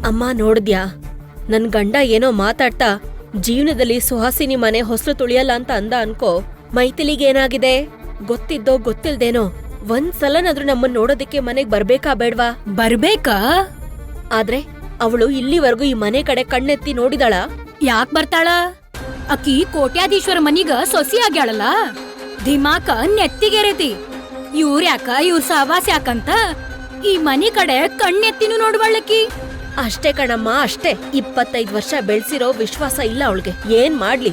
ಅಮ್ಮ ನೋಡಿದ್ಯಾ, ನನ್ ಗಂಡ ಏನೋ ಮಾತಾಡ್ತಾ ಜೀವನದಲ್ಲಿ ಸುಹಾಸಿನಿ ಮನೆ ಹೊಸಲು ತುಳಿಯಲ್ಲ ಅಂತ ಅಂದ ಅನ್ಕೋ. ಮೈಥಿಲಿಗೇನಾಗಿದೆ? ಗೊತ್ತಿದ್ದೋ ಗೊತ್ತಿಲ್ದೇನೋ ಒಂದ್ಸಲನಾದ್ರೂ ನಮ್ಮನ್ ನೋಡೋದಕ್ಕೆ ಮನೆಗ್ ಬರ್ಬೇಕಾ ಬೇಡ್ವಾ? ಬರ್ಬೇಕಾ? ಆದ್ರೆ ಅವಳು ಇಲ್ಲಿವರೆಗೂ ಈ ಮನೆ ಕಡೆ ಕಣ್ಣೆತ್ತಿ ನೋಡಿದಾಳ? ಯಾಕ್ ಬರ್ತಾಳ? ಅಕ್ಕಿ ಕೋಟ್ಯಾಧೀಶ್ವರ ಮನಿಗ ಸೊಸಿ ಆಗ್ಯಾಳಲ್ಲ, ದಿಮಾಕ ನೆತ್ತಿಗೆರೆತಿ. ಇವ್ರ ಸಹವಾಸ ಯಾಕಂತ ಈ ಮನಿ ಕಡೆ ಕಣ್ಣೆತ್ತಿನೂ ನೋಡ್ಬಳ್ಳಕ್ಕಿ. ಅಷ್ಟೇ ಕಣಮ್ಮ, ಅಷ್ಟೇ. 25 ವರ್ಷ ಬೆಳ್ಸಿರೋ ವಿಶ್ವಾಸ ಇಲ್ಲ ಅವಳಿಗೆ. ಏನ್ ಮಾಡ್ಲಿ?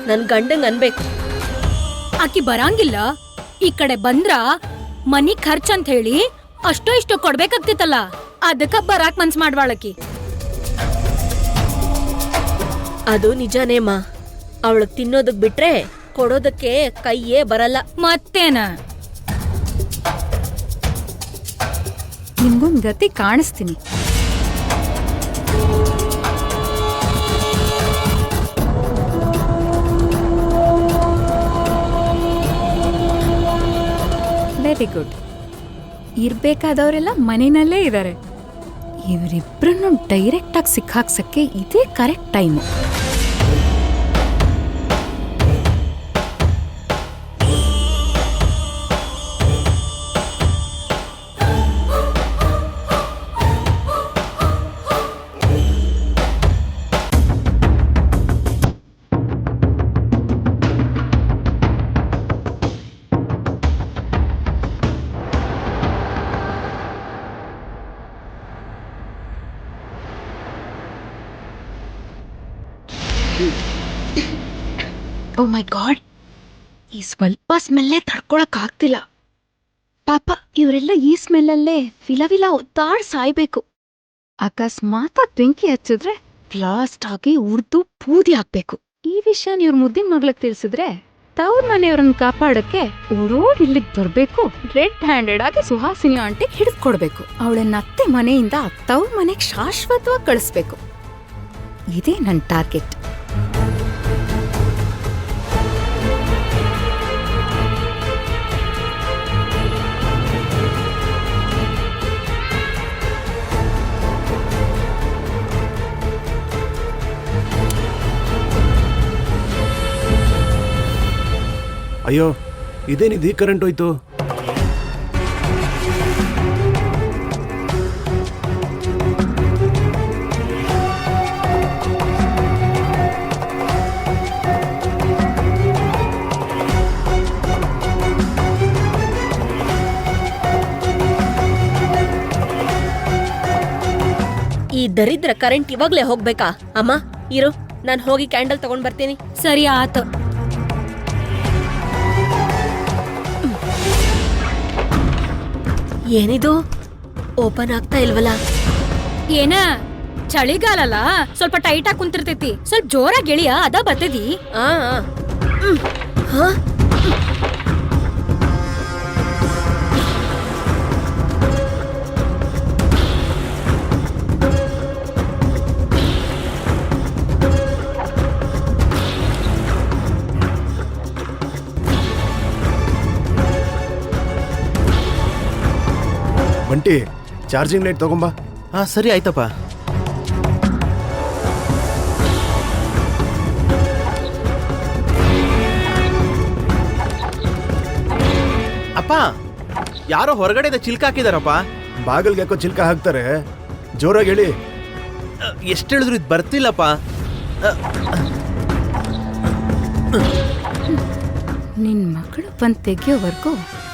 ನನ್ ಗಂಡಂಗ್ ಅನ್ಬೇಕು. ಆಕಿ ಬರಂಗಿಲ್ಲ. ಈ ಕಡೆ ಬಂದ್ರ ಮನಿ ಖರ್ಚ್ ಅಂತ ಹೇಳಿ ಅಷ್ಟೋ ಇಷ್ಟೋ ಕೊಡ್ಬೇಕಾಗ್ತಿತ್ತಲ್ಲ, ಅದಕ್ಕ ಬರಾಕ್ ಮನ್ಸ್ ಮಾಡ್ವಾಳಕಿ. ಅದು ನಿಜಾನೇಮ್ಮ. ಅವಳು ತಿನ್ನೋದಕ್ ಬಿಟ್ರೆ ಕೊಡೋದಕ್ಕೆ ಕೈಯೇ ಬರಲ್ಲ. ಮತ್ತೇನ? ನಿಮ್ಗೊಂದ್ ಗತಿ ಕಾಣಿಸ್ತೀನಿ. Very good. ಇರ್ಬೇಕಾದವರೆಲ್ಲ ಮನೆಯಲ್ಲೇ ಇದ್ದಾರೆ. ಇವರಿಬ್ಬರನ್ನು ಡೈರೆಕ್ಟ್ ಆಗಿ ಸಿಕ್ಕಾಕ್ಸಕ್ಕೆ ಇದೇ ಕರೆಕ್ಟ್ ಟೈಮು. ಓ ಮೈ ಗಾಡ್, ಈ ಸ್ವಲ್ಪ ಸ್ಮೆಲ್ಲೇ ತಡ್ಕೊಳಕ್ ಆಗ್ತಿಲ್ಲ. ಪಾಪ ಇವರೆಲ್ಲ ಈ ಸ್ಮೆಲ್ಲಲ್ಲೇ ವಿಲವಿಲ ಒತ್ತಾಡ್ ಸಾಯ್ಬೇಕು. ಅಕಸ್ಮಾತ್ ಬೆಂಕಿ ಹಚ್ಚಿದ್ರೆ ಬ್ಲಾಸ್ಟ್ ಆಗಿ ಉರ್ದು ಬೂದಿ ಹಾಕ್ಬೇಕು. ಈ ವಿಷಯನ ಇವ್ರ ಮುದ್ದಿನ ಮಗ್ಳಗ್ ತಿಳಿಸಿದ್ರೆ ತವ್ರ ಮನೆಯವ್ರನ್ನ ಕಾಪಾಡಕ್ಕೆ ಓಡೋಡ್ ಇಲ್ಲಿಗ್ ಬರ್ಬೇಕು. ರೆಡ್ ಹ್ಯಾಂಡೆಡ್ ಆಗಿ ಸುಹಾಸಿನಿ ಆಂಟಿ ಹಿಡಿದ್ಕೊಡ್ಬೇಕು. ಅವಳನ್ನ ಅತ್ತೆ ಮನೆಯಿಂದ ತವ್ರ ಮನೆಗ್ ಶಾಶ್ವತವಾಗಿ ಕಳಿಸ್ಬೇಕು. ಇದೇ ನನ್ ಟಾರ್ಗೆಟ್. ಅಯ್ಯೋ, ಇದೇನಿದು ಈ ಕರೆಂಟ್ ಹೋಯ್ತು? ಈ ದರಿದ್ರ ಕರೆಂಟ್ ಇವಾಗ್ಲೇ ಹೋಗ್ಬೇಕಾ? ಅಮ್ಮ ಇರು, ನಾನ್ ಹೋಗಿ ಕ್ಯಾಂಡಲ್ ತಗೊಂಡ್ ಬರ್ತೀನಿ. ಸರಿ ಆತ. ಏನಿದು ಓಪನ್ ಆಗ್ತಾ ಇಲ್ವಲ್ಲ? ಏನ ಚಳಿಗಾಲಲ್ಲ, ಸ್ವಲ್ಪ ಟೈಟ್ ಆಗಿ ಕುಂತಿರ್ತೈತಿ. ಸ್ವಲ್ಪ ಜೋರಾಗಿ ಗೆಳಿಯ, ಅದ ಬರ್ತದಿ. ಆ ಹಾ, ಬಂಟಿ, ಚಾರ್ಜಿಂಗ್ ಲೈಟ್ ತಗೊಂಬಾ. ಹಾ ಸರಿ ಆಯ್ತಪ್ಪ. ಅಪ್ಪ, ಯಾರೋ ಹೊರಗಡೆ ಚಿಲ್ಕ ಹಾಕಿದಾರಪ್ಪ. ಬಾಗಿಲ್ಗೆ ಯಾಕೋ ಚಿಲ್ಕ ಹಾಕ್ತಾರೆ? ಜೋರಾಗಿ ಹೇಳಿ. ಎಷ್ಟು ಹೇಳಿದ್ರು ಇದು ಬರ್ತಿಲ್ಲಪ್ಪ. ನಿನ್ ಮಗಳು ಬಂದ್ ತೆಗಿಯೋವರೆಗೂ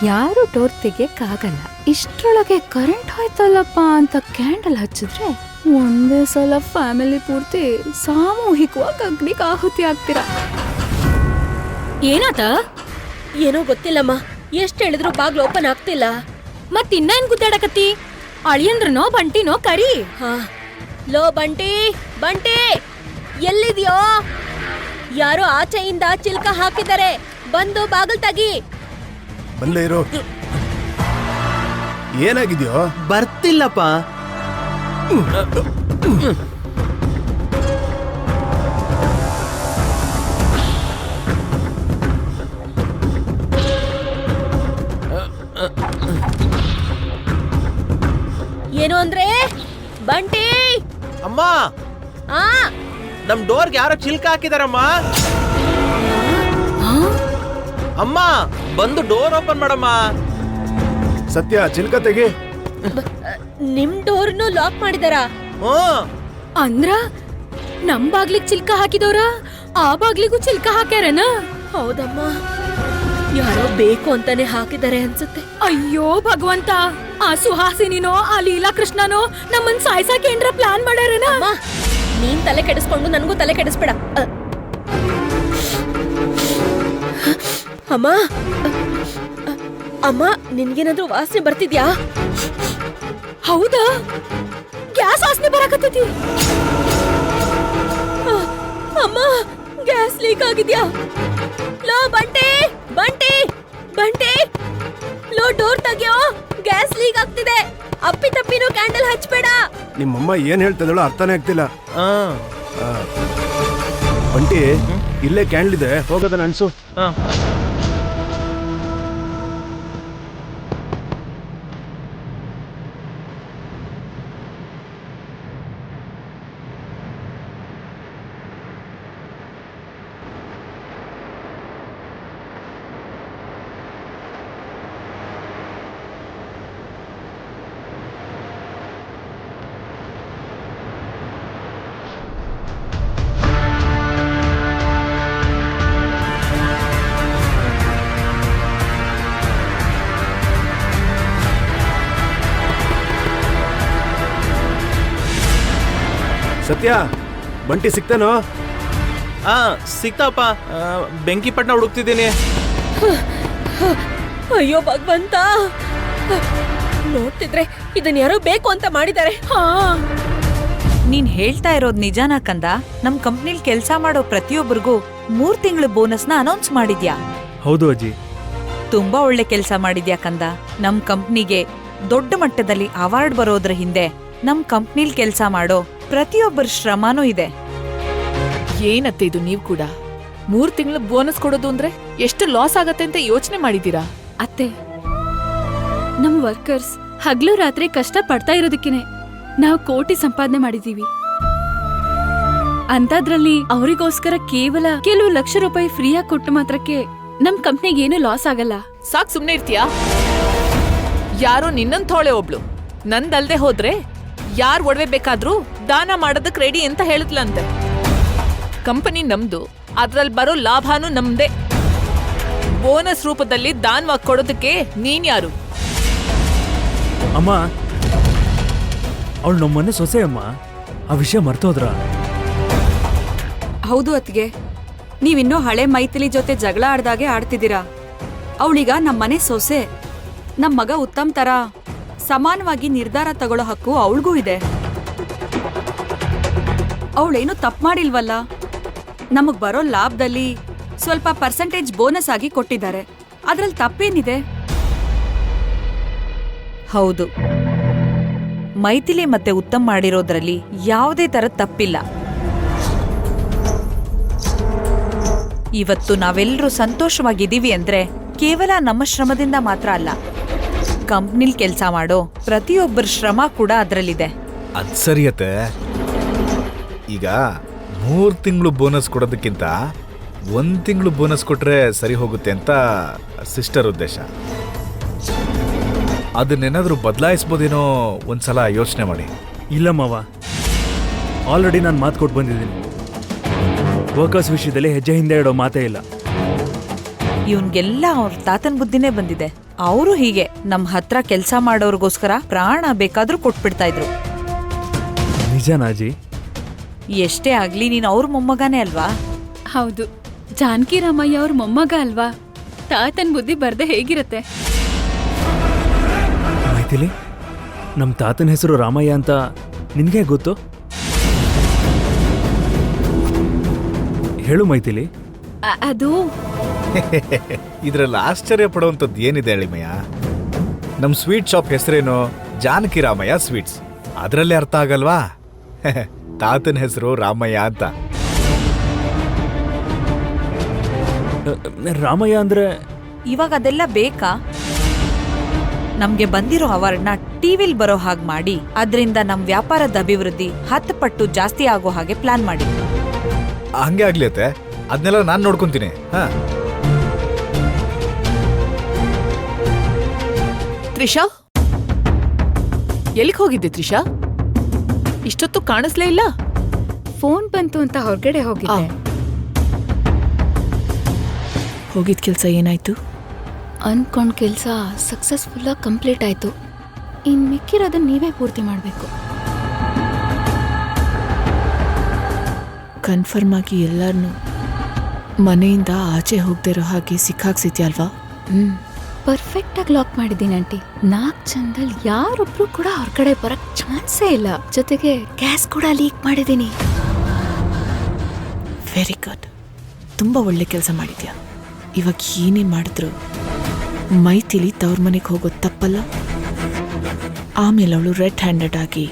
ಯಾರು ಡೋರ್ ತೆಗಿಯಕ್ಕಾಗಲ್ಲ. ಇಷ್ಟ್ರೊಳಗೆ ಕರೆಂಟ್ ಹೋಯ್ತಲ್ಲಪ್ಪ ಅಂತ ಕ್ಯಾಂಡಲ್ ಹಚ್ಚಿದ್ರೆ ಒಂದೇ ಸಲ ಫ್ಯಾಮಿಲಿ ಪೂರ್ತಿ ಸಾಮೂಹಿಕವಾಗಿ ಅಗ್ನಿಗೆ ಆಹುತಿ ಆಗ್ತೀರಾ. ಏನಾತ? ಏನೋ ಗೊತ್ತಿಲ್ಲಮ್ಮ. ಎಷ್ಟ್ ಹೇಳಿದ್ರು ಬಾಗ್ಲು ಓಪನ್ ಆಗ್ತಿಲ್ಲ. ಮತ್ ಇನ್ನೇನ್ ಗುದ್ದಾಡಕತ್ತಿ? ಅಳಿಯಂದ್ರನೋ ಬಂಟಿನೋ ಕರಿ. ಹಾ, ಲೋ ಬಂಟಿ, ಬಂಟಿ ಎಲ್ಲಿದ್ಯೋ? ಯಾರೋ ಆಚೆಯಿಂದ ಚಿಲ್ಕ ಹಾಕಿದ್ದಾರೆ, ಬಂದು ಬಾಗಿಲ್ ತಗಿ. ಬಲ್ಲೇ ಇರೋ. ಏನಾಗಿದ್ಯೋ? ಬರ್ತಿಲ್ಲಪ್ಪ. ಏನು ಅಂದ್ರೆ? ಬಂಟಿ ಅಮ್ಮ, ಆ ನಮ್ ಡೋರ್ಗೆ ಯಾರೋ ಚಿಲ್ಕ ಹಾಕಿದಾರಮ್ಮ. ಅಮ್ಮ, ಬಂದು ಡೋರ್ ಓಪನ್ ಮಾಡಮ್ಮ. ಸತ್ಯ ಚಿಲ್ಕ ತೆಗಿ. ನಿಮ್ ಡೋರ್ನು ಲಾಕ್ ಮಾಡಿದಾರಾ? ಅಂದ್ರ ನಮ್ ಬಾಗ್ಲಿಗ್ ಚಿಲ್ಕ ಹಾಕಿದವ್ರ ಆ ಬಾಗ್ಲಿಗೂ ಚಿಲ್ಕ ಹಾಕ್ಯಾರನ? ಹೌದಮ್ಮ, ಯಾರೋ ಬೇಕು ಅಂತಾನೆ ಹಾಕಿದ್ದಾರೆ ಅನ್ಸುತ್ತೆ. ಅಯ್ಯೋ ಭಗವಂತ, ಆ ಸುಹಾಸಿನಿನೋ ಆ ಲೀಲಾ ಕೃಷ್ಣನೋ ನಮ್ಮನ್ ಸಾಯ್ಸಾಕ ಏನ್ರ ಪ್ಲಾನ್ ಮಾಡ್ಯಾರನ? ಅಮ್ಮ, ನೀನ್ ತಲೆ ಕೆಡಿಸ್ಕೊಂಡು ನನಗೂ ತಲೆ ಕೆಡಿಸ್ಬೇಡ. ಅಮ್ಮ ಅಮ್ಮ, ನಿನ್ಗೇನಾದ್ರೂ ವಾಸನೆ ಬರ್ತಿದ್ಯಾ? ಹೌದಾ? ಗ್ಯಾಸ್ ವಾಸನೆ ಬರಾಕತ್ತೈತಿ. ಅಮ್ಮ, ಗ್ಯಾಸ್ ಲೀಕ್ ಆಗಿದ್ಯಾ? ಲೋ ಬಂಟಿ, ಬಂಟಿ, ಬಂಟಿ, ಲೋ ಡೋರ್ ತೆಗಿಯೋ, ಗ್ಯಾಸ್ ಲೀಕ್ ಆಗ್ತಿದೆ. ಅಪ್ಪಿ ತಪ್ಪಿನೂ ಕ್ಯಾಂಡಲ್ ಹಚ್ಬೇಡ. ನಿಮ್ಮಮ್ಮ ಏನ್ ಹೇಳ್ತಿದ್ದಾಳೋ ಅರ್ಥನೇ ಆಗ್ತಿಲ್ಲ. ಬಂಟಿ, ಇಲ್ಲೇ ಕ್ಯಾಂಡಲ್ ಇದೆ, ಹೋಗೋದನ್ನ ಅನ್ಸು. ಸತ್ಯ, ಬಂಟಿ ಸಿಕ್ತಾನೋ? ಸಿಕ್ತಪ್ಪ. ಬೆಂಕಿ ಪಟ್ನ ಹುಡುಕ್ತಿದ್ದೀನಿ. ಅಯ್ಯೋ ಭಗವಂತ, ನೋಡ್ತಿದ್ರೆ ಇದನ್ ಯಾರೋ ಬೇಕು ಅಂತ ಮಾಡಿದ್ದಾರೆ. ನೀನ್ ಹೇಳ್ತಾ ಇರೋದ್ ನಿಜಾನಾ ಕಂದ? ನಮ್ ಕಂಪ್ನಿಲ್ ಕೆಲ್ಸ ಮಾಡೋ ಪ್ರತಿಯೊಬ್ಬರಿಗೂ 3 ತಿಂಗಳ ಬೋನಸ್ನ ಅನೌನ್ಸ್ ಮಾಡಿದ್ಯಾ? ಹೌದು ಅಜ್ಜಿ. ತುಂಬಾ ಒಳ್ಳೆ ಕೆಲ್ಸ ಮಾಡಿದ್ಯಾ ಕಂದ. ನಮ್ ಕಂಪ್ನಿಗೆ ದೊಡ್ಡ ಮಟ್ಟದಲ್ಲಿ ಅವಾರ್ಡ್ ಬರೋದ್ರ ಹಿಂದೆ ನಮ್ ಕಂಪ್ನಿಲ್ ಕೆಲ್ಸ ಮಾಡೋ ಪ್ರತಿಯೊಬ್ಬರ ಶ್ರಮನೂ ಇದೆ. ಏನತ್ತೆ ಇದು? ನೀವ್ ಕೂಡ 3 ತಿಂಗಳ ಬೋನಸ್ ಕೊಡೋದು ಅಂದ್ರೆ ಎಷ್ಟು ಲಾಸ್ ಆಗತ್ತೆ ಅಂತ ಯೋಚನೆ ಮಾಡಿದೀರಾ? ಅತ್ತೆ, ನಮ್ ವರ್ಕರ್ಸ್ ಹಗ್ಲು ರಾತ್ರಿ ಕಷ್ಟ ಪಡ್ತಾ ಇರೋದಕ್ಕೇನೆ ನಾವು ಕೋಟಿ ಸಂಪಾದನೆ ಮಾಡಿದೀವಿ. ಅಂತದ್ರಲ್ಲಿ ಅವರಿಗೋಸ್ಕರ ಕೇವಲ ಕೆಲವು ಲಕ್ಷ ರೂಪಾಯಿ ಫ್ರೀಯಾಗಿ ಕೊಟ್ಟು ಮಾತ್ರಕ್ಕೆ ನಮ್ ಕಂಪ್ನಿಗೆ ಏನು ಲಾಸ್ ಆಗಲ್ಲ. ಸಾಕ್, ಸುಮ್ನೆ ಇರ್ತೀಯಾ? ಯಾರೋ ನಿನ್ನಂಥೋಳೆ ಒಬ್ಳು ನಂದಲ್ದೆ ಹೋದ್ರೆ ಯಾರ್ ಒಡವೆ ಬೇಕಾದ್ರೂ ದಾನ ಮಾಡೋದಕ್ ರೆಡಿ ಅಂತ ಹೇಳಿದ್ಲಂತೆ. ಕಂಪನಿ ನಮ್ದು, ಅದ್ರಲ್ಲಿ ಬರೋ ಲಾಭನೂ ನಮ್ದೇ. ಬೋನಸ್ ರೂಪದಲ್ಲಿ ದಾನವಾಗಿ ಕೊಡೋದಕ್ಕೆ ನೀನ್ ಯಾರು? ಅಮ್ಮ, ಅವಳು ನಮ್ಮನೆ ಸೊಸೆ ಅಮ್ಮ. ಆ ವಿಷಯ ಮರ್ತೋದ್ರ? ಹೌದು ಅತ್ಗೆ, ನೀವಿನ್ನೂ ಹಳೆ ಮೈಥಿಲಿ ಜೊತೆ ಜಗಳ ಆಡ್ದಾಗೆ ಆಡ್ತಿದ್ದೀರಾ. ಅವಳೀಗ ನಮ್ಮನೆ ಸೊಸೆ. ನಮ್ ಮಗ ಉತ್ತಮ್ ತರ ಸಮಾನವಾಗಿ ನಿರ್ಧಾರ ತಗೊಳ್ಳೋ ಹಕ್ಕು ಅವಳಿಗೂ ಇದೆ. ಅವಳೇನು ತಪ್ಪು ಮಾಡಿಲ್ವಲ್ಲ. ನಮಗ್ ಬರೋ ಲಾಭದಲ್ಲಿ ಸ್ವಲ್ಪ ಪರ್ಸೆಂಟೇಜ್ ಬೋನಸ್ ಆಗಿ ಕೊಟ್ಟಿದ್ದಾರೆ. ಅದ್ರಲ್ಲಿ ತಪ್ಪೇನಿದೆ? ಹೌದು, ಮೈಥಿಲಿ ಮತ್ತೆ ಉತ್ತಮ್ ಮಾಡಿರೋದ್ರಲ್ಲಿ ಯಾವುದೇ ತರದ ತಪ್ಪಿಲ್ಲ. ಇವತ್ತು ನಾವೆಲ್ಲರೂ ಸಂತೋಷವಾಗಿದ್ದೀವಿ ಅಂದ್ರೆ ಕೇವಲ ನಮ್ಮ ಶ್ರಮದಿಂದ ಮಾತ್ರ ಅಲ್ಲ, ಕಂಪ್ನಿಲ್ ಕೆಲ್ಸ ಮಾಡೋ ಪ್ರತಿಯೊಬ್ಬರ ಶ್ರಮ ಕೂಡ ಅದರಲ್ಲಿದೆ. ಅದ್ ಸರಿಯತ್ತೆ. ಈಗ 3 ತಿಂಗಳು ಬೋನಸ್ ಕೊಡೋದಕ್ಕಿಂತ 1 ತಿಂಗಳು ಬೋನಸ್ ಕೊಟ್ರೆ ಸರಿ ಹೋಗುತ್ತೆ ಅಂತ ಸಿಸ್ಟರ್ ಉದ್ದೇಶ. ಅದನ್ನೇನಾದ್ರೂ ಬದಲಾಯಿಸ್ಬೋದೇನೋ ಒಂದ್ಸಲ ಯೋಚನೆ ಮಾಡಿ. ಇಲ್ಲ ಮಾವ, ಆಲ್ರೆಡಿ ನಾನು ಮಾತು ಕೊಟ್ಟು ಬಂದಿದ್ದೀನಿ. ವರ್ಕರ್ಸ್ ವಿಷಯದಲ್ಲಿ ಹೆಜ್ಜೆ ಹಿಂದೆ ಇಡೋ ಮಾತೇ ಇಲ್ಲ. ಇವನ್ಗೆಲ್ಲ ಅವ್ರ ತಾತನ್ ಬುದ್ಧಿನೇ ಬಂದಿದೆ. ಅವರು ಹೀಗೆ ನಮ್ ಹತ್ರ ಕೆಲ್ಸ ಮಾಡೋರ್ಗೋಸ್ಕರ ಪ್ರಾಣ ಬೇಕಾದ್ರೂ ಕೊಟ್ಬಿಡ್ತಾ ಇದ್ರು. ನಿಜನಾಜಿ? ಎಷ್ಟೇ ಆಗ್ಲಿ ನೀನ್ ಅವ್ರ ಮೊಮ್ಮಗನೇ ಅಲ್ವಾ? ಹೌದು, ಜಾನಕಿ ರಾಮಯ್ಯ ಅವ್ರ ಮೊಮ್ಮಗ ಅಲ್ವಾ? ತಾತನ್ ಬುದ್ಧಿ ಬರ್ದೆ ಹೇಗಿರತ್ತೆ? ಮೈಥಿಲಿ, ನಮ್ ತಾತನ ಹೆಸರು ರಾಮಯ್ಯ ಅಂತ ನಿನ್ಗೆ ಗೊತ್ತು? ಹೇಳು ಮೈಥಿಲಿ. ಅದು ಇದ್ರಲ್ಲಿ ಆಶ್ಚರ್ಯ ಪಡುವಂಥದ್ದು ಏನಿದೆ ಎಳಿಮಯ್ಯ? ನಮ್ ಸ್ವೀಟ್ ಶಾಪ್ ಹೆಸರೇನು? ಜಾನಕಿ ರಾಮಯ್ಯ ಸ್ವೀಟ್ಸ್. ಅದರಲ್ಲೇ ಅರ್ಥ ಆಗಲ್ವಾ? ತಾತನ ಹೆಸರು ರಾಮಯ್ಯ ಅಂತ. ರಾಮಯ್ಯ ಅಂದ್ರೆ ಇವಾಗ ಅದೆಲ್ಲ ಬೇಕಾ? ನಮ್ಗೆ ಬಂದಿರೋ ಅವಾರ್ಡ್ನ ಟಿವಿಲ್ ಬರೋ ಹಾಗೆ ಮಾಡಿ ಅದರಿಂದ ನಮ್ ವ್ಯಾಪಾರದ ಅಭಿವೃದ್ಧಿ 10 ಪಟ್ಟು ಜಾಸ್ತಿ ಆಗೋ ಹಾಗೆ ಪ್ಲಾನ್ ಮಾಡಿ. ಹಂಗೆ ಆಗ್ಲಿ ಅತ್ತೆ, ಅದನ್ನೆಲ್ಲ ನಾನು ನೋಡ್ಕೊಂತೀನಿ. ಹಾ, ತ್ರಿಷಾ, ಎಲ್ಲಿಗೆ ಹೋಗಿದ್ದೆ ತ್ರಿಷಾ? ಇಷ್ಟೊತ್ತು ಕಾಣಿಸ್ಲೇ ಇಲ್ಲ. ಫೋನ್ ಬಂತು ಅಂತ ಹೊರಗಡೆ ಹೋಗಿದ್ದೆ. ಹೋಗಿದ್ ಕೆಲ್ಸ ಏನಾಯ್ತು? ಅನ್ಕೊಂಡ್ ಕೆಲ್ಸ ಸಕ್ಸಸ್ಫುಲ್ ಆಗಿ ಕಂಪ್ಲೀಟ್ ಆಯ್ತು. ಇನ್ ಮಿಕ್ಕಿರೋದನ್ನ ನೀವೇ ಪೂರ್ತಿ ಮಾಡ್ಬೇಕು. ಕನ್ಫರ್ಮ್ ಆಗಿ ಎಲ್ಲಾರನ್ನೂ ಮನೆಯಿಂದ ಆಚೆ ಹೋಗ್ದಿರೋ ಹಾಗೆ ಸಿಕ್ಕಾಕ್ಸಿದ್ಯಲ್ವಾ? ಪರ್ಫೆಕ್ಟ್ ಆಗಿ ಲಾಕ್ ಮಾಡಿದ್ದೀನಿ ಆಂಟಿ. 4 ಜನದಲ್ಲಿ ಯಾರೊಬ್ರು ಕೂಡ ಹೊರಗಡೆ ಬರಕ್ ಚಾನ್ಸೇ ಇಲ್ಲ. ಜೊತೆಗೆ ಗ್ಯಾಸ್ ಕೂಡ ಲೀಕ್ ಮಾಡಿದ್ದೀನಿ. ವೆರಿ ಗುಡ್, ತುಂಬ ಒಳ್ಳೆ ಕೆಲಸ ಮಾಡಿದ್ಯಾ. ಇವಾಗ ಏನೇ ಮಾಡಿದ್ರು ಮೈಥಿಲಿ ತವ್ರ ಮನೆಗೆ ಹೋಗೋದು ತಪ್ಪಲ್ಲ. ಆಮೇಲೆ ಅವಳು ರೆಡ್ ಹ್ಯಾಂಡೆಡ್ ಆಗಿ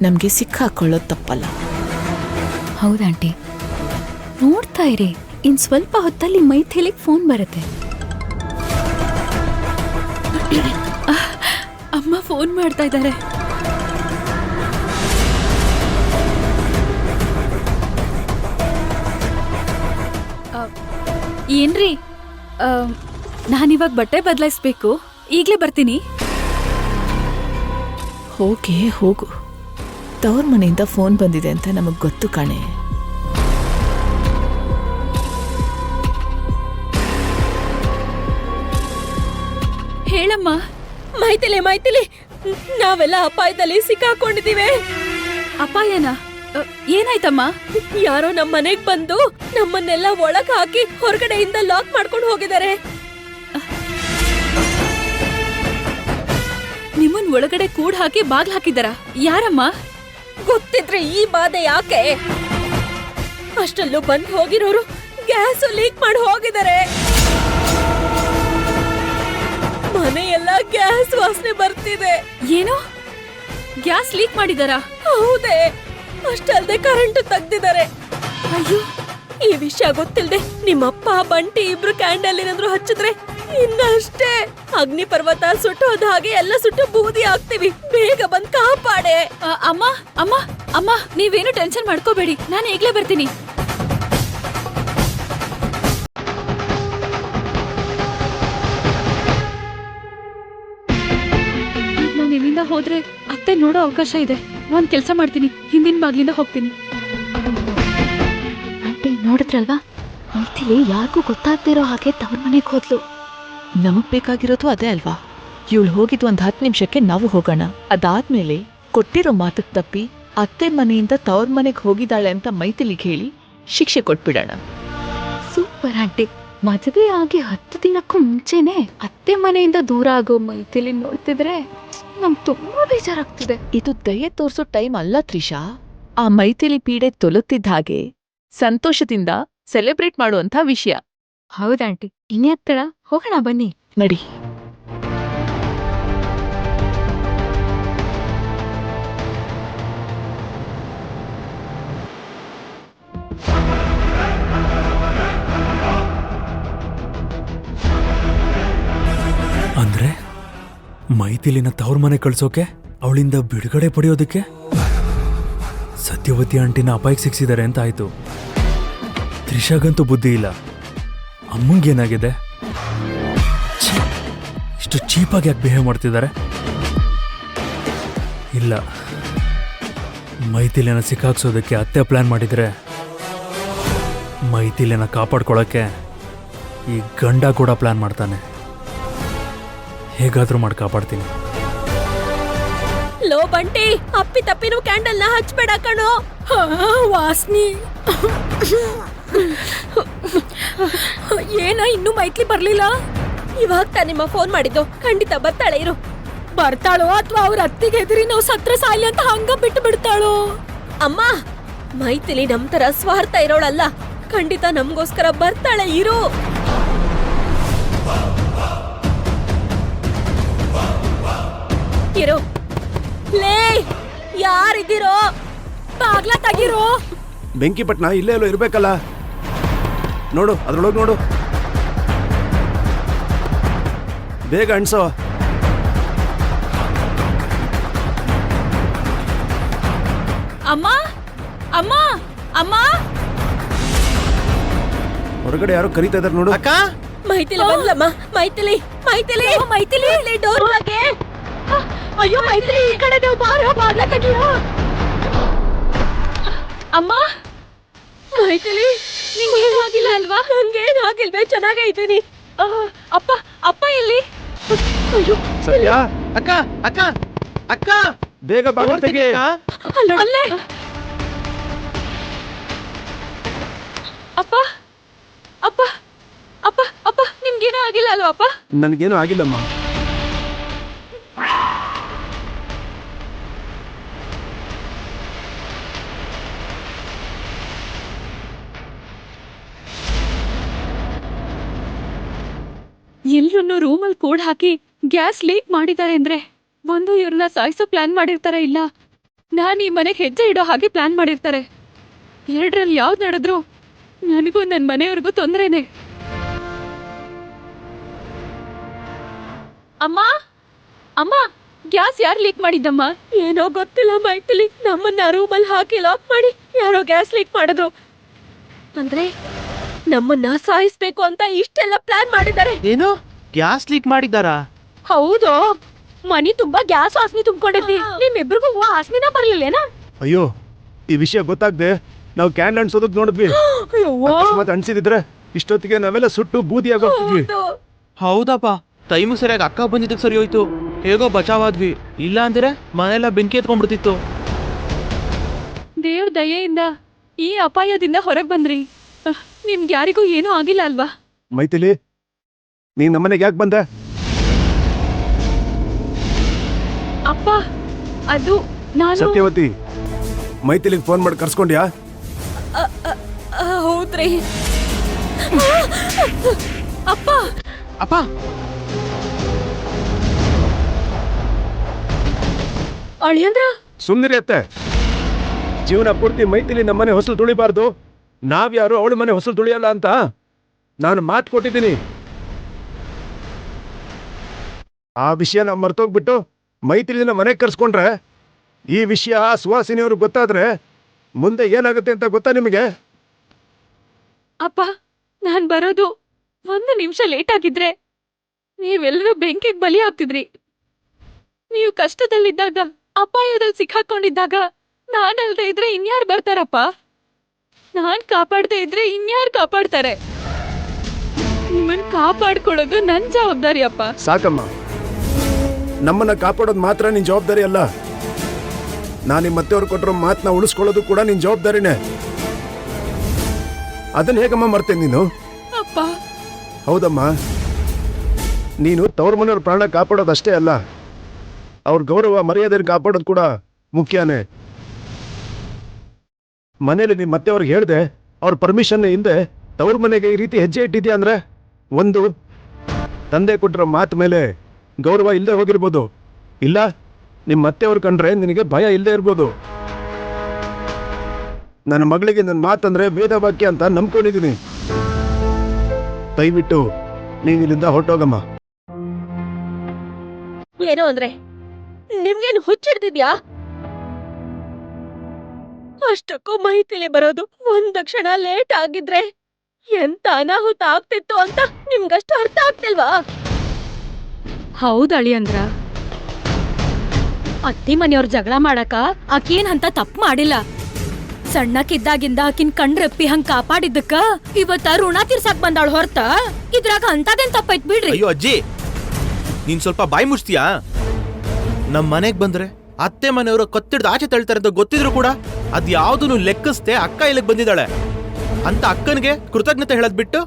ನಮಗೆ ಸಿಕ್ಕಾಕೊಳ್ಳೋದು ತಪ್ಪಲ್ಲ. ಹೌದಾಂಟಿ, ನೋಡ್ತಾ ಇರಿ, ಇನ್ ಸ್ವಲ್ಪ ಹೊತ್ತಲ್ಲಿ ಮೈಥಿಲಿಗೆ ಫೋನ್ ಬರುತ್ತೆ. ಅಮ್ಮ ಫೋನ್ ಮಾಡ್ತಾ ಇದ್ದಾರೆ. ಏನ್ರಿ, ನಾನಿವಾಗ ಬಟ್ಟೆ ಬದಲಾಯಿಸ್ಬೇಕು. ಈಗ್ಲೇ ಬರ್ತೀನಿ. ಹೋಗು, ತವ್ರ ಮನೆಯಿಂದ ಫೋನ್ ಬಂದಿದೆ ಅಂತ ನಮಗ್ ಗೊತ್ತು ಕಾಣೆ. ಹೇಳಮ್ಮ. ಮೈಥಿಲಿ, ನಾವೆಲ್ಲ ಅಪಾಯದಲ್ಲಿ ಸಿಕ್ಕಾಕೊಂಡಿದೀವಿ. ಅಪಾಯನ? ಏನಾಯ್ತಮ್ಮ? ಯಾರೋ ನಮ್ ಮನೆಗ್ ಬಂದು ನಮ್ಮನ್ನೆಲ್ಲ ಒಳಗ್ ಹಾಕಿ ಹೊರಗಡೆಯಿಂದ ಲಾಕ್ ಮಾಡ್ಕೊಂಡು ಹೋಗಿದ್ದಾರೆ. ನಿಮ್ಮನ್ ಒಳಗಡೆ ಕೂಡ್ ಹಾಕಿ ಬಾಗ್ಲ ಹಾಕಿದಾರ? ಯಾರಮ್ಮ? ಗೊತ್ತಿದ್ರೆ ಈ ಬಾಧೆ ಯಾಕೆ? ಅಷ್ಟಲ್ಲೂ ಬಂದ್ ಹೋಗಿರೋರು ಗ್ಯಾಸ್ ಲೀಕ್ ಮಾಡಿ ಹೋಗಿದ್ದಾರೆ. ಮನೆಯೆಲ್ಲ ಗ್ಯಾಸ್ ವಾಸನೆ ಬರ್ತಿದೆ. ಏನು, ಗ್ಯಾಸ್ ಲೀಕ್ ಮಾಡಿದಾರ? ಹೌದೇ, ಅಷ್ಟಲ್ದೆ ಕರೆಂಟ್ ತೆಗ್ದಿದ್ದಾರೆ. ಅಯ್ಯೋ, ಈ ವಿಷಯ ಗೊತ್ತಿಲ್ದೆ ನಿಮ್ಮಪ್ಪ ಬಂಟಿ ಇಬ್ರು ಕ್ಯಾಂಡಲ್ ಏನಾದ್ರು ಹಚ್ಚಿದ್ರೆ ಇನ್ನಷ್ಟೇ ಅಗ್ನಿ ಪರ್ವತ ಸುಟ್ಟೋದ ಹಾಗೆ ಎಲ್ಲ ಸುಟ್ಟು ಬೂದಿ ಆಗ್ತೀವಿ. ಬೇಗ ಬಂದ್ ಕಾಪಾಡೆ. ಅಮ್ಮ, ನೀವೇನು ಟೆನ್ಷನ್ ಮಾಡ್ಕೋಬೇಡಿ, ನಾನು ಈಗ್ಲೇ ಬರ್ತೀನಿ. ನಾನು ಇಲ್ಲಿಂದ ಹೋದ್ರೆ ಅತ್ತೆ ನೋಡೋ ಅವಕಾಶ ಇದೆ. ನಾನ್ ಕೆಲಸ ಮಾಡ್ತೀನಿ, ಹಿಂದಿನ ಬಾಗ್ಲಿಂದ ಹೋಗ್ತೀನಿ. ಆಂಟಿ ನೋಡಿದ್ರಲ್ವಾ, ಮೈಥಿಲಿ ಯಾರಿಗೂ ಗೊತ್ತಾಗ್ತಿರೋ ಹಾಗೆ ತವ್ರ ಮನೆಗೆ ಹೋದ್ಲು. ನಮಗ್ ಬೇಕಾಗಿರೋದು ಅದೇ ಅಲ್ವಾ? ಇವಳು ಹೋಗಿದ್ದು 10 ನಿಮಿಷಕ್ಕೆ ನಾವು ಹೋಗೋಣ. ಅದಾದ್ಮೇಲೆ ಕೊಟ್ಟಿರೋ ಮಾತಕ್ ತಪ್ಪಿ ಅತ್ತೆ ಮನೆಯಿಂದ ತವ್ರ ಮನೆಗೆ ಹೋಗಿದ್ದಾಳೆ ಅಂತ ಮೈಥಿಲಿಗೆ ಹೇಳಿ ಶಿಕ್ಷೆ ಕೊಟ್ಬಿಡೋಣ. Super aunty. ಮದುವೆ ಆಗಿ 10 ದಿನಕ್ಕೂ ಮುಂಚೆನೆ ಅತ್ತೆ ಮನೆಯಿಂದ ದೂರ ಆಗೋ ಮೈಥಿಲಿ ನೋಡ್ತಿದ್ರೆ ನಂಗೆ ತುಂಬಾ ಬೇಜಾರಾಗ್ತಿದೆ. ಇದು ದಯೆ ತೋರ್ಸೋ ಟೈಮ್ ಅಲ್ಲ ತ್ರಿಷಾ. ಆ ಮೈಥಿಲಿ ಪೀಡೆ ತೊಲುತ್ತಿದ್ದ ಹಾಗೆ ಸಂತೋಷದಿಂದ ಸೆಲೆಬ್ರೇಟ್ ಮಾಡುವಂಥ ವಿಷಯ. ಹೌದಾಂಟಿ, ಇನ್ಯಾತ್ತಳ ಹೋಗೋಣ ಬನ್ನಿ. ನಡಿ. ಅಂದ್ರೆ ಮೈಥಿಲಿನ ತವ್ರ ಮನೆ ಕಳ್ಸೋಕೆ, ಅವಳಿಂದ ಬಿಡುಗಡೆ ಪಡೆಯೋದಕ್ಕೆ ಸತ್ಯವತಿ ಆಂಟಿನ ಅಪಾಯಕ್ಕೆ ಸಿಕ್ಸಿದ್ದಾರೆ ಅಂತ ಆಯ್ತು. ತ್ರಿಷಾಗಂತೂ ಬುದ್ಧಿ ಇಲ್ಲ. ಅಮ್ಮಂಗೇನಾಗಿದೆ? ಇಷ್ಟು ಚೀಪಾಗಿ ಯಾಕೆ ಬಿಹೇವ್ ಮಾಡ್ತಿದ್ದಾರೆ? ಇಲ್ಲ, ಮೈಥಿಲಿನ ಸಿಕ್ಕಾಕ್ಸೋದಕ್ಕೆ ಅತ್ತೆ ಪ್ಲಾನ್ ಮಾಡಿದ್ರೆ ಮೈಥಿಲಿನ ಕಾಪಾಡ್ಕೊಳ್ಳೋಕ್ಕೆ ಈ ಗಂಡ ಕೂಡ ಪ್ಲಾನ್ ಮಾಡ್ತಾನೆ. ಹೇಗಾದ್ರೂ ಮಾಡಿ ಕಾಪಾಡ್ತೀನಿ. ಲೋ ಬಂಟಿ, ಅಪ್ಪಿ ತಪ್ಪಿನೂ ಕ್ಯಾಂಡಲ್ ನ ಹಚ್ಬೇಡ ಕಣೋ. ವಾಸ್ನಿ ಏನ, ಇನ್ನೂ ಮೈಥಿಲಿ ಬರ್ಲಿಲ್ಲ? ಇವಾಗ ತಾನಿಮ್ಮ ಫೋನ್ ಮಾಡಿದ್ದು. ಖಂಡಿತ ಬರ್ತಾಳೆ ಇರು. ಬರ್ತಾಳೋ ಅಥವಾ ಅವ್ರ ಅತ್ತಿಗೆ ಎದುರಿ ನಾವು ಸತ್ರ ಸಾಯ್ಲಿ ಅಂತ ಹಂಗ ಬಿಟ್ಟು ಬಿಡ್ತಾಳೋ? ಅಮ್ಮ, ಮೈಥಿಲಿ ನಮ್ ತರ ಸ್ವಾರ್ಥ ಇರೋಳಲ್ಲ. ಖಂಡಿತ ನಮ್ಗೋಸ್ಕರ ಬರ್ತಾಳೆ ಇರು. ಇರು. ಲೇ, ಯಾರಿದ್ದೀರೋ? ಬಾಗ್ಲ ತೆಗಿರೋ. ಬೆಂಕಿಪಟ್ನ ಇಲ್ಲೇ ಎಲ್ಲೋ ಇರ್ಬೇಕಲ್ಲ. ನೋಡು, ಅದ್ರೊಳಗೆ ನೋಡು. ಬೇಗ ಅಣ್ಸೋ. ಅಮ್ಮ ಅಮ್ಮ ಅಮ್ಮ ಹೊರಗಡೆ ಯಾರೋ ಕರೀತಾ ಇದಾರೆ ನೋಡು. ಅಕ್ಕ ಮೈಥಿಲಿ ಬಂದ್ಲಮ್ಮ. ಮೈಥಿಲಿ ಮೈಥಿಲಿ ಮೈಥಿಲಿ ಡೋರ್ ಒಳಗೆ. ಅಯ್ಯೋ ಮೈತ್ರಿ ಈ ಕಡೆ ನೀವು ಬಾರೋ ಬಾಗ್ಲ ತೆಗಿಯೋ. ಅಮ್ಮ ಮೈಥಿಲಿ ನಿಂಗೇನು ಆಗಿಲ್ಲ ಅಲ್ವಾ? ನಂಗೇನು ಆಗಿಲ್ವೇ, ಚೆನ್ನಾಗೇ ಇದ್ದೀನಿ. ಅಪ್ಪ ಅಪ್ಪ ಎಲ್ಲಿ? ಸತ್ಯ, ಅಕ್ಕ ಅಕ್ಕ ಅಕ್ಕ ಬೇಗ ಬಾಗಿಲು ತೆಗಿ. ಅಲ್ಲೇ ಅಪ್ಪ ಅಪ್ಪ ಅಪ್ಪ ಅಪ್ಪ ನಿಮ್ಗೇನೂ ಆಗಿಲ್ಲ ಅಲ್ವಾ ಅಪ್ಪ? ನನಗೇನು ಆಗಿಲ್ಲಮ್ಮ. ಎಲ್ರನ್ನೂ ರೂಮಲ್ಲಿ ಕೂಡ್ ಹಾಕಿ ಗ್ಯಾಸ್ ಲೀಕ್ ಮಾಡಿದ್ದಾರೆ ಅಂದ್ರೆ ಒಂದು ಇವ್ರನ್ನ ಸಾಯಿಸೋ ಪ್ಲಾನ್ ಮಾಡಿರ್ತಾರೆ, ಇಲ್ಲ ನಾನು ಈ ಮನೆಗೆ ಹೆಜ್ಜೆ ಇಡೋ ಹಾಗೆ ಪ್ಲಾನ್ ಮಾಡಿರ್ತಾರೆ. ಎರಡರಲ್ಲಿ ಯಾವ್ದು ನಡೆದ್ರು ನನಗೂ ನನ್ನ ಮನೆಯವ್ರಿಗೂ ತೊಂದರೆನೆ. ಅಮ್ಮ ಅಮ್ಮ ಗ್ಯಾಸ್ ಯಾರು ಲೀಕ್ ಮಾಡಿದ್ದಮ್ಮ? ಏನೋ ಗೊತ್ತಿಲ್ಲ ಮೈಥಿಲಿ, ನಮ್ಮನ್ನ ರೂಮಲ್ಲಿ ಹಾಕಿ ಲಾಕ್ ಮಾಡಿ ಯಾರೋ ಗ್ಯಾಸ್ ಲೀಕ್ ಮಾಡಿದ್ರು. ಅಂದ್ರೆ ನಮ್ಮನ್ನ ಸಾಯಿಸ್ಬೇಕು ಅಂತ ಇಷ್ಟೆಲ್ಲ ಪ್ಲಾನ್ ಮಾಡಿದ್ದಾರೆ. ಏನು ಗ್ಯಾಸ್ ಲೀಕ್ ಮಾಡಿದ್ದಾರಾ? ಹೌದು, ಮನಿ ತುಂಬಾ ಗ್ಯಾಸ್ ವಾಸನೆ ತುಂಬಿಕೊಂಡಿದ್ವಿ. ನಿಮ್ಮಿಬ್ರಿಗೂ ವಾಸನೆನ ಬರ್ಲಿಲ್ಲೇನಾ? ಅಯ್ಯೋ, ಈ ವಿಷಯ ಗೊತ್ತಾಗ್ದೆ ನಾವು ಕ್ಯಾಂಡಲ್ ಅನ್ಸೋದಕ್ ನೋಡಿದ್ವಿ. ಅಕಸ್ಮಾತ್ ಅನ್ಸಿದಿದ್ರೆ ಇಷ್ಟೊತ್ತಿಗೆ ನಾವೆಲ್ಲ ಸುಟ್ಟು ಬೂದಿ ಆಗೋಗ್ತಿದ್ವಿ. ಹೌದಪ್ಪ, ಟೈಮು ಸರಿಯಾಗಿ ಅಕ್ಕ ಬಂದಿದ್ದಕ್ಕೆ ಸರಿ ಹೋಯ್ತು. ಹೇಗೋ ಬಚಾವಾದ್ವಿ, ಇಲ್ಲ ಅಂದ್ರೆ ಮನೆಯೆಲ್ಲ ಬೆಂಕಿ ಎತ್ಕೊಂಡ್ಬಿಡ್ತಿತ್ತು. ದೇವ್ರ ದಯೆಯಿಂದ ಈ ಅಪಾಯದಿಂದ ಹೊರಗೆ ಬಂದ್ರಿ. ನಿಮ್ಗೆ ಯಾರಿಗೂ ಏನೂ ಆಗಿಲ್ಲ ಅಲ್ವಾ? ಮೈಥಿಲಿ, ನೀನ್ ನಮ್ಮನೆಗೆ ಯಾಕೆ ಬಂದೆ? ಅಪ್ಪ ಅದು ನಾನು ಸತ್ಯವತಿ, ಮೈಥಿಲಿಗೆ ಫೋನ್ ಮಾಡಿ ಕರ್ಸ್ಕೊಂಡ್ಯಾ? ಹೌದ್ರಿ. ಅಪ್ಪ ಅಪ್ಪ ಅಳಿಯಂದ್ರ ಸುಮ್ನಿರಿ ಅತ್ತೆ. ಜೀವನ ಪೂರ್ತಿ ಮೈಥಿಲಿ ನಮ್ಮನೆ ಹೊಸಲು ತುಳಿಬಾರ್ದು, ನಾವ್ಯಾರು ಅವಳ ಮನೆ ಹೊಸಲು ತುಳಿಯಲ್ಲ ಅಂತ ನಾನು ಮಾತು ಕೊಟ್ಟಿದ್ದೀನಿ. ಆ ವಿಷಯ ನಾವು ಮರ್ತೋಗ್ಬಿಟ್ಟು ಮೈಥಿಲಿನ ಮನೆಗೆ ಕರ್ಸ್ಕೊಂಡ್ರೆ, ಈ ವಿಷಯ ಸುವಾಸಿನಿಯವ್ರಿಗೆ ಗೊತ್ತಾದ್ರೆ ಮುಂದೆ ಏನಾಗುತ್ತೆ ಅಂತ ಗೊತ್ತಾ ನಿಮಗೆ? ಅಪ್ಪ ನಾನ್ ಬರೋದು 1 ನಿಮಿಷ ಲೇಟ್ ಆಗಿದ್ರೆ ನೀವೆಲ್ಲರೂ ಬೆಂಕಿಗೆ ಬಲಿ ಆಗ್ತಿದ್ರಿ. ನೀವು ಕಷ್ಟದಲ್ಲಿದ್ದಾಗ, ಅಪಾಯದಲ್ಲಿ ಸಿಕ್ಕಾಕೊಂಡಿದ್ದಾಗ ನಾನಲ್ದೇ ಇದ್ರೆ ಇನ್ಯಾರು ಬರ್ತಾರಪ್ಪ? ನಾನ್ ಕಾಪಾಡದೆ ಇದ್ರೆ ಇನ್ಯಾರು ಕಾಪಾಡ್ತಾರೆ? ನಿಮ್ಮನ್ ಕಾಪಾಡ್ಕೊಳ್ಳೋದು ನನ್ ಜವಾಬ್ದಾರಿ ಅಪ್ಪ. ಸಾಕಮ್ಮ, ನಮ್ಮನ್ನ ಕಾಪಾಡೋದು ಮಾತ್ರ ನಿನ್ ಜವಾಬ್ದಾರಿ ಅಲ್ಲ. ನಾನು ನಿಮ್ಮ ಮತ್ತೆಯವ್ರು ಕೊಟ್ಟಿರೋ ಮಾತನ್ನ ಉಳಿಸ್ಕೊಳ್ಳೋದು ಕೂಡ ನಿನ್ ಜವಾಬ್ದಾರಿನೇ. ಅದನ್ನ ಹೇಗಮ್ಮ ಮರ್ತೇನೆ ನೀನು? ಅಪ್ಪ ಹೌದಮ್ಮ, ನೀನು ತವ್ರ ಮನೆಯವ್ರ ಪ್ರಾಣ ಕಾಪಾಡೋದಷ್ಟೇ ಅಲ್ಲ, ಅವ್ರ ಗೌರವ ಮರ್ಯಾದೆ ಕಾಪಾಡೋದು ಕೂಡ ಮುಖ್ಯನೇ. ಮನೇಲಿ ನಿಮ್ಮ ಮತ್ತೆಯವ್ರಿಗೆ ಹೇಳ್ದೆ ಅವ್ರ ಪರ್ಮಿಷನ್ ಹಿಂದೆ ತವ್ರ ಮನೆಗೆ ಈ ರೀತಿ ಹೆಜ್ಜೆ ಇಟ್ಟಿದ್ಯಾ ಅಂದ್ರೆ, ಒಂದು ತಂದೆ ಕೊಟ್ಟಿರೋ ಮಾತು ಮೇಲೆ ಗೌರವ ಇಲ್ಲದೆ ಹೋಗಿರ್ಬೋದು, ಇಲ್ಲ ನಿಮ್ಮ ಮತ್ತೆಯವ್ರು ಕಂಡ್ರೆ ನಿನಗೆ ಭಯ ಇಲ್ಲದೆ ಇರ್ಬೋದು. ನನ್ನ ಮಗಳಿಗೆ ನನ್ನ ಮಾತಂದ್ರೆ ವೇದವಾಕ್ಯ ಅಂತ ನಂಬ್ಕೊಂಡಿದ್ದೀನಿ. ದಯವಿಟ್ಟು ನೀವು ಇಲ್ಲಿಂದ ಹೊರಟೋಗಮ್ಮ. ಏನೋ ಅಂದ್ರೆ ನಿಮ್ಗೇನು ಹುಚ್ಚಿಡ್ತಿದ್ಯಾ? ಅಷ್ಟಕ್ಕೂ ಮೈಥಿಲಿ ಬರೋದು 1 ಕ್ಷಣ ಲೇಟ್ ಆಗಿದ್ರೆ ಎಂತ ಅನಾಹುತ ಆಗ್ತಿತ್ತು ಅಂತ ನಿಮ್ಗಷ್ಟು ಅರ್ಥ ಆಗ್ತಿಲ್ವಾ? ಹೌದ್ ಅಳಿಯಂದ್ರ, ಅತ್ತಿ ಮನೆಯವ್ರ ಜಗಳ ಮಾಡಕ ಆಕೇನ್ ಅಂತ ತಪ್ಪು ಮಾಡಿಲ್ಲ. ಸಣ್ಣಕ್ಕಿದ್ದಾಗಿಂದ ಆಕಿನ್ ಕಣ್ರೆಪ್ಪಿ ಹಂಗ್ ಕಾಪಾಡಿದ್ದಕ್ಕ ಇವತ್ತ ಋಣ ತೀರ್ಸಾಕ್ ಬಂದಾಳ ಹೊರತ ಇದ್ರಾಗ ಅಂತದೇನ್ ತಪ್ಪೈತ್ ಬಿಡ್ರಿ. ಅಯ್ಯೋ ಅಜ್ಜಿ, ನೀನ್ ಸ್ವಲ್ಪ ಬಾಯಿ ಮುಚ್ತೀಯಾ? ನಮ್ ಮನೆಗ್ ಬಂದ್ರೆ ಅತ್ತೆ ಮನೆಯವರು ಕತ್ತಿಡ್ದು ಆಚೆ ತಳ್ತಾರೆ ಅಂತ ಗೊತ್ತಿದ್ರು ಕೂಡ ಅದ್ ಯಾವ್ದನ್ನು ಲೆಕ್ಕಿಸ್ದೆ ಅಕ್ಕ ಇಲ್ಲಿಗೆ ಬಂದಿದ್ದಾಳೆ ಅಂತ ಅಕ್ಕನಿಗೆ ಕೃತಜ್ಞತೆ ಹೇಳದ್ ಬಿಟ್ಟು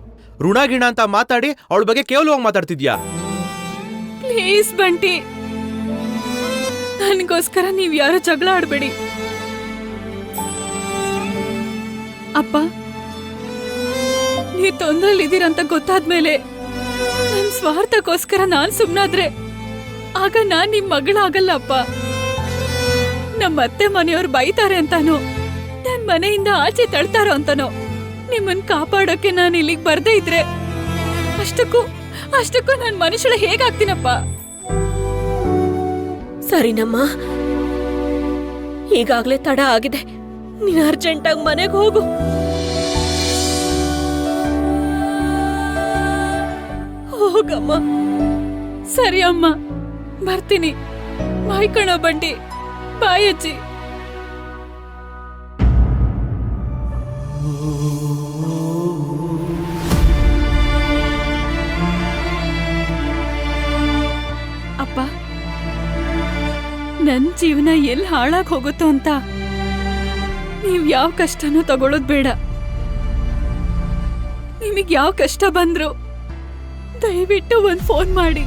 ಋಣ ಗಿಣ ಅಂತ ಮಾತಾಡಿ ಅವಳ ಬಗ್ಗೆ ಕೇವಲವಾಗಿ ಮಾತಾಡ್ತಿದ್ಯಾ? ಪ್ಲೀಸ್ ಬಂಟಿ, ನನ್ಗೋಸ್ಕರ ನೀವ್ ಯಾರು ಜಗಳ ಆಡ್ಬೇಡಿ. ಅಪ್ಪ, ನೀವ್ ತೊಂದ್ರಲ್ಲಿದ್ದೀರಂತ ಗೊತ್ತಾದ್ಮೇಲೆ ನನ್ ಸ್ವಾರ್ಥಕ್ಕೋಸ್ಕರ ನಾನ್ ಸುಮ್ನಾದ್ರೆ ಆಗ ನಾನ್ ನಿಮ್ ಮಗಳಾಗಲ್ಲ ಅಪ್ಪ. ನಮ್ಮ ಅತ್ತೆ ಮನೆಯವ್ರು ಬೈತಾರೆ ಅಂತಾನೋ, ನನ್ ಮನೆಯಿಂದ ಆಚೆ ತಳ್ತಾರೋ ಅಂತಾನೋ ನಿಮ್ಮನ್ ಕಾಪಾಡೋಕೆ ನಾನು ಇಲ್ಲಿಗೆ ಬರ್ದೇ ಇದ್ರೆ ಅಷ್ಟಕ್ಕೂ ನಾನ್ ಮನುಷ್ಯಳ ಹೇಗಾಗ್ತೀನಪ್ಪ? ಸರಿನಮ್ಮ, ಈಗಾಗ್ಲೇ ತಡ ಆಗಿದೆ. ನೀನ್ ಅರ್ಜೆಂಟಾಗಿ ಮನೆಗೆ ಹೋಗು. ಹೋಗಮ್ಮ. ಸರಿ ಅಮ್ಮ, ಬರ್ತೀನಿ. ಬಾಯ್ ಕಣೋ ಬಂಡಿ. ಬಾಯ್ ಅಜ್ಜಿ. ಅಪ್ಪ, ನನ್ ಜೀವನ ಎಲ್ಲಿ ಹಾಳಾಗ್ ಹೋಗುತ್ತೋ ಅಂತ ನೀವ್ ಯಾವ ಕಷ್ಟನೂ ತಗೊಳ್ಳೋದ್ ಬೇಡ. ನಿಮಗ್ ಯಾವ ಕಷ್ಟ ಬಂದ್ರು ದಯವಿಟ್ಟು ಒಂದ್ ಫೋನ್ ಮಾಡಿ.